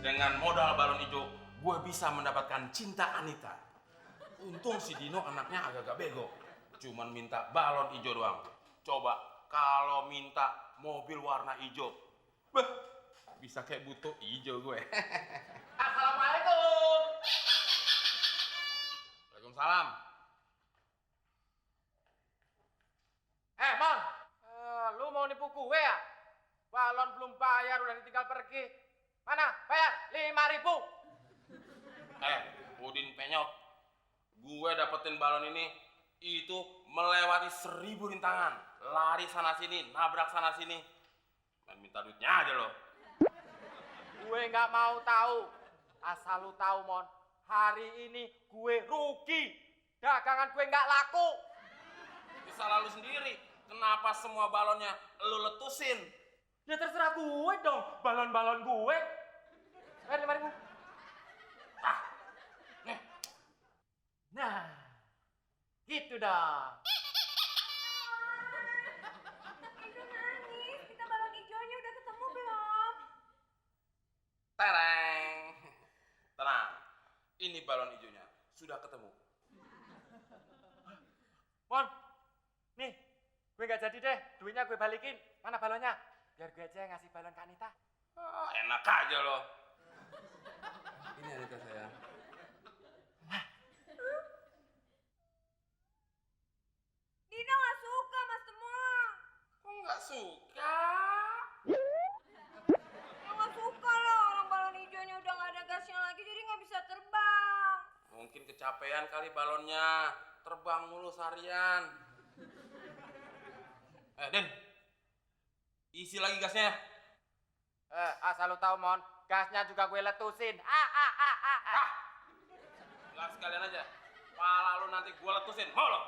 Dengan modal balon hijau, gue bisa mendapatkan cinta Anita. Untung si Dino anaknya agak-agak bego. Cuman minta balon hijau doang. Coba kalau minta mobil warna hijau, bisa kayak butuh hijau gue. Assalamualaikum. Waalaikumsalam. Bang, lu mau nipu gue ya? Balon belum bayar udah ditinggal pergi. Mana? Bayar 5.000. Udin penyok. Gue dapetin balon ini itu melewati 1000 rintangan. Lari sana sini, nabrak sana sini. Dan minta duitnya aja lo. Gue nggak mau tahu. Asal lu tahu, Mon. Hari ini gue rugi. Dagangan gue nggak laku. Bisa lalu sendiri. Kenapa semua balonnya lu letusin? Ya terserah gue dong. Balon-balon gue. Bayar 5.000. Nih. Nah, gitu dong. Itu nangis, kita balon hijaunya udah ketemu belum? Tereng. Tenang. Ini balon hijaunya sudah ketemu. Mon, nih, gue nggak jadi deh. Duitnya gue balikin. Mana balonnya? Biar gue aja yang ngasih balon ke Anita. Enak aja lo. Ini Anita sayang. Dina nggak suka Mas Temon. Kok nggak suka? Ya nggak suka lah, orang balon hijaunya udah nggak ada gasnya lagi, jadi nggak bisa terbang. Mungkin kecapean kali balonnya. Terbang mulu seharian. Den. Isi lagi gasnya. Asal lu tahu, Mon, gasnya juga gue letusin. Gas sekalian aja. Pala lu nanti gue letusin. Mau lo?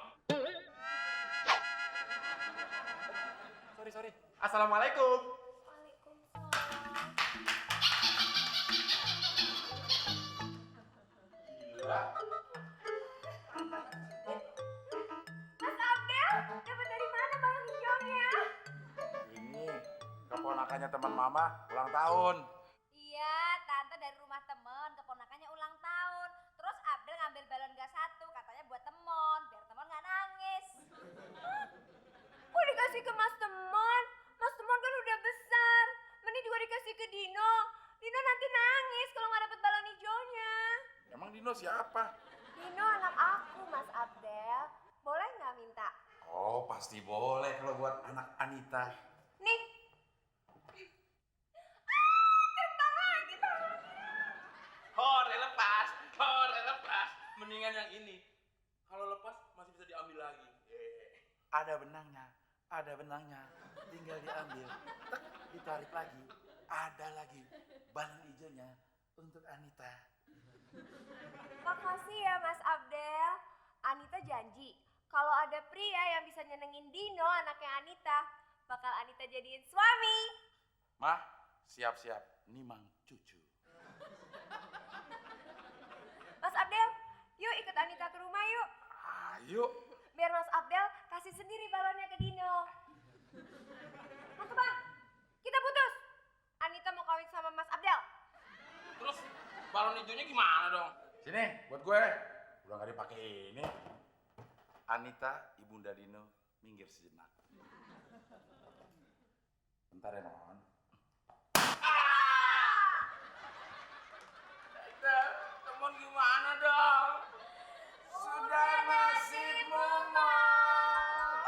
Sorry. Assalamualaikum. Waalaikumsalam. Gila. Mas Abdel, dapat dari mana balon hijaunya? Ini keponakannya teman mama ulang tahun. Iya, tante dari rumah temen, keponakannya ulang tahun. Terus Abdel ngambil balon gas 1, katanya buat Temon, biar Temon nggak nangis. Kok dikasih ke Mas Temon? Mas Temon kan udah besar. Mending juga dikasih ke Dino. Dino nanti nangis kalau nggak dapet balon hijaunya. Emang Dino siapa? Dino anak aku, Mas Abdel. Boleh nggak minta? Oh, pasti boleh kalau buat anak Anita. Nih. Terbang lagi balonnya. Hore lepas. Mendingan yang ini. Kalau lepas masih bisa diambil lagi. Ada benangnya. Tinggal diambil. Tek, ditarik lagi. Ada lagi balon hijaunya untuk Anita. Makasih ya Mas Abdel. Anita janji kalau ada pria yang bisa nyenengin Dino anaknya Anita, bakal Anita jadiin suami. Mah, siap-siap. Nimang cucu. Mas Abdel, yuk ikut Anita ke rumah yuk. Ayo. Biar Mas Abdel kasih sendiri balonnya ke Dino. Mas Bang, kita putus. Anita mau kawin sama Mas Abdel. Terus balon hijaunya gimana dong? Sini, buat gue. Udah gak dipakai ini. Anita, ibunda Dino, minggir sejenak. Bentar ya, Mon. Temon gimana dong? Sudah nasibmu, Mon.